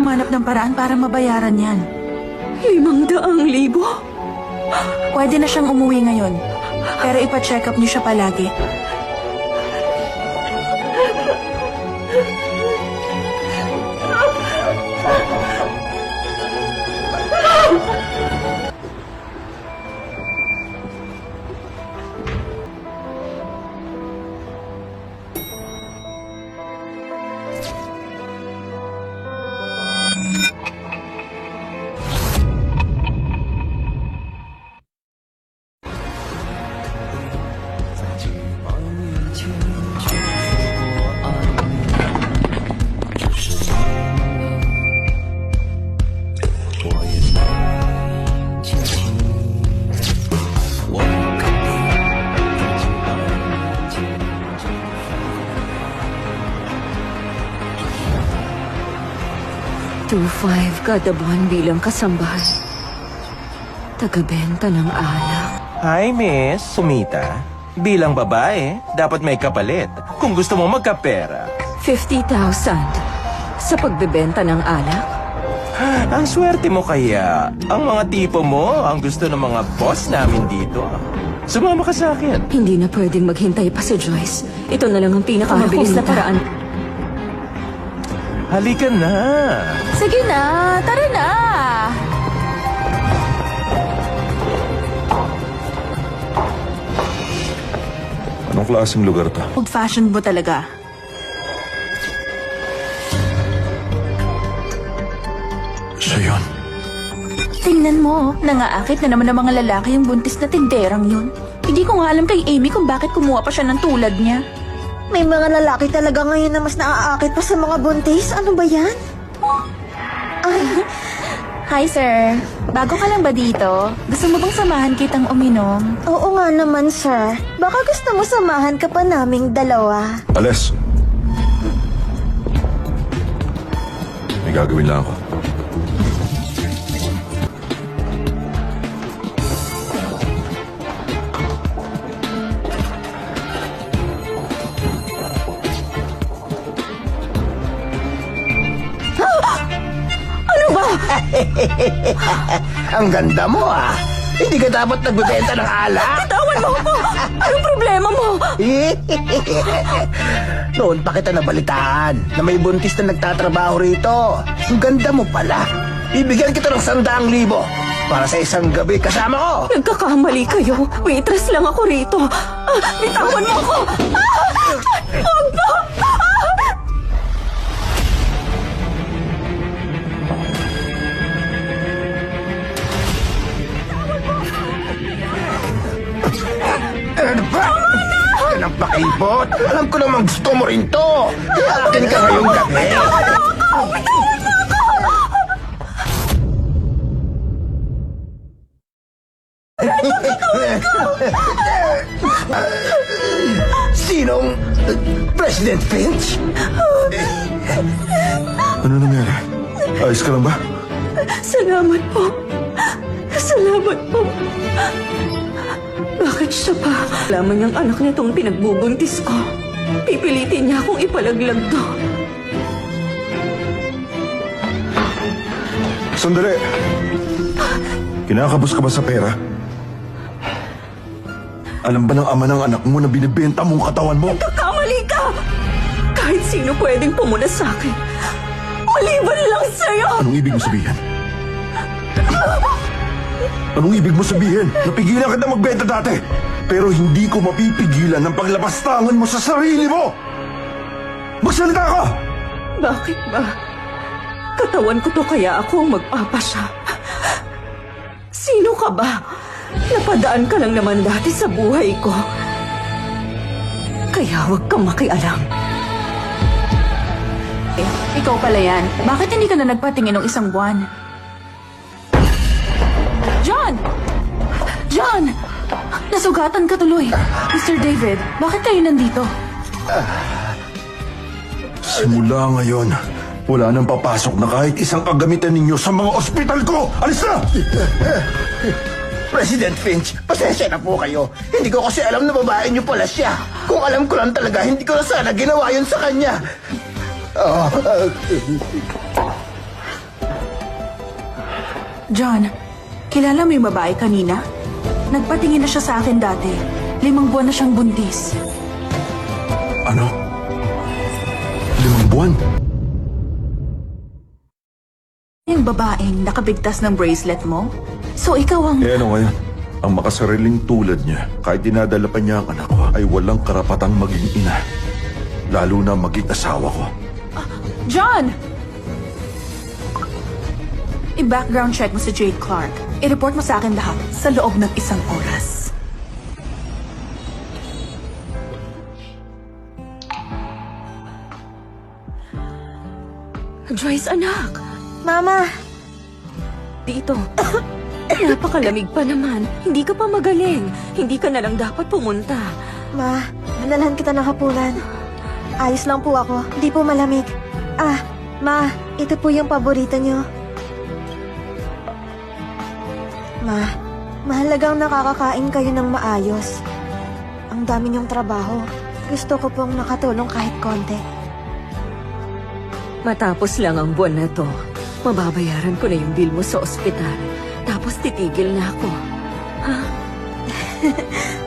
humanap ng paraan para mabayaran yan. 500,000? Pwede na siyang umuwi ngayon. Pero ipa-check up niyo siya palagi. $2,500 kada buwan bilang kasambahay. Tagabenta ng alak. Hi, Miss Sumita. Bilang babae, dapat may kapalit. Kung gusto mo magkapera. 50,000 sa pagbebenta ng alak? Ang swerte mo kaya. Ang mga tipo mo ang gusto ng mga boss namin dito. Sumama ka sa akin. Hindi na pwedeng maghintay pa si Joyce. Ito na lang ang pinakamabilis na paraan. Halika na. Sige na, tara na! Anong klaseng lugar to? Old-fashioned mo talaga. Siya yun. Tingnan mo, nangaakit na naman ng mga lalaki yung buntis na tinderang yun. Hindi ko nga alam kay Amy kung bakit kumuha pa siya ng tulad niya. May mga lalaki talaga ngayon na mas naaakit pa sa mga buntis. Ano ba yan? Hi, sir. Bago ka lang ba dito? Gusto mo bang samahan kitang uminom? Oo nga naman, sir. Baka gusto mo samahan ka pa naming dalawa. Ales. May gagawin lang ako. Ang ganda mo ah. Hindi ka dapat nagbebenta ng alak. Tawan mo ako! Anong problema mo? Noon pa kita nabalitaan na may buntis na nagtatrabaho rito. Ang ganda mo pala. Bibigyan kita ng 100,000 para sa isang gabi kasama ko. Nagkakamali kayo. Waitress lang ako rito. Bitawan mo ako! Huwag mo! Ano ba? Ka ng pakipot. Alam ko namang gusto mo rin to. Kaya akin ka ngayong gabi. Sinong President Finch? Ano nangyari? Ayos ka lang ba? Salamat po. Salamat po. Bakit siya pa? Alaman niyang anak niya itong pinagbubuntis ko. Pipilitin niya akong ipalaglag to. Sandali! Kinakabos ka ba sa pera? Alam ba ng ama ng anak mo na binibenta mong katawan mo? Kakamali ka! Kahit sino pwedeng pumuna sa akin. Maliban lang sa'yo! Anong ibig mo sabihin? Anong ibig mo sabihin? Napigilan kita magbenta dati. Pero hindi ko mapipigilan ng paglabastangan mo sa sarili mo! Magsalita ka! Bakit ba? Katawan ko to kaya ako ang magpapasya. Sino ka ba? Napadaan ka lang naman dati sa buhay ko. Kaya huwag kang makialam. Ikaw pala yan. Bakit hindi ka na nagpatingin ng isang buwan? John! John! Nasugatan ka tuloy. Mr. David, bakit kayo nandito? Simula ngayon, wala nang papasok na kahit isang kagamitan ninyo sa mga ospital ko! Alis na! President Finch, pasensya na po kayo. Hindi ko kasi alam na babae niyo pala siya. Kung alam ko lang talaga, hindi ko na sana ginawa yun sa kanya. John, kilala mo yung babae kanina? Nagpatingin na siya sa akin dati. 5 buwan na siyang buntis. Ano? 5 buwan? Yung babaeng nakabigtas ng bracelet mo? So ikaw ang... Eh ano ngayon? Ang makasariling tulad niya, kahit dinadala pa niya ang anak ko, ay walang karapatang maging ina. Lalo na maging asawa ko. John! I-background check mo si Jade Clark. I-report mo sa akin lahat sa loob ng 1 oras. Joyce, anak. Mama, Dito. Napakalamig pa naman. Hindi ka pa magaling. Hindi ka na lang dapat pumunta. ma, dinalhan kita ng hapunan. Ayos lang po ako, hindi po malamig. Ah, ma, ito po yung paborito niyo. Ma, mahalagang nakakakain kayo ng maayos. Ang dami niyong trabaho. Gusto ko pong makatulong kahit konti. Matapos lang ang buwan na to, mababayaran ko na yung bill mo sa ospital. Tapos titigil na ako.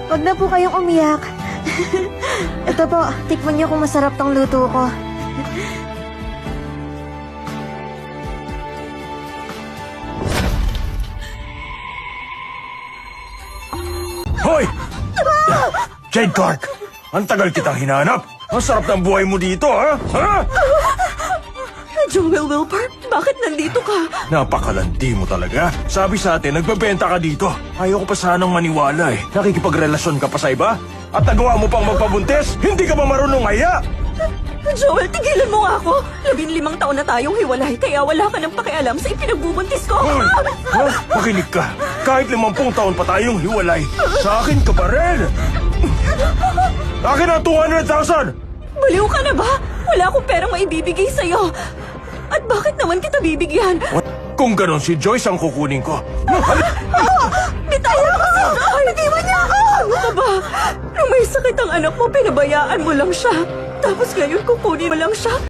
Huwag na po kayong umiyak. Ito po, tikman niyo kung masarap tong luto ko. Hoy! Jade Clark! Ang tagal kitang hinanap! Ang sarap ng buhay mo dito, ha? Ha? Joel Wilbur, bakit nandito ka? Napakalandi mo talaga. Sabi sa atin, nagbebenta ka dito. Ayaw ko pa sanang maniwala eh. Nakikipagrelasyon ka pa sa iba? At nagawa mo pang magpabuntis? Hindi ka ba marunong haya? Joel, tigilan mo nga ako. 15 taon na tayong hiwalay, kaya wala ka ng pakialam sa ipinagbubuntis ko. Hoy! Ha? Makinig ka. Kahit 50 taon pa tayong hiwalay, sa akin ka pa rin. Akin ang 200,000! Baliw ka na ba? Wala akong perang maibibigay sa'yo. At bakit naman kita bibigyan? Kung ganon si Joyce ang kukunin ko. Bitayan mo si Joel! Bitiwan niya ako! Ano ka ba? Nung may sakit ang anak mo, pinabayaan mo lang siya. Tapos ngayon kukunin mo lang siya.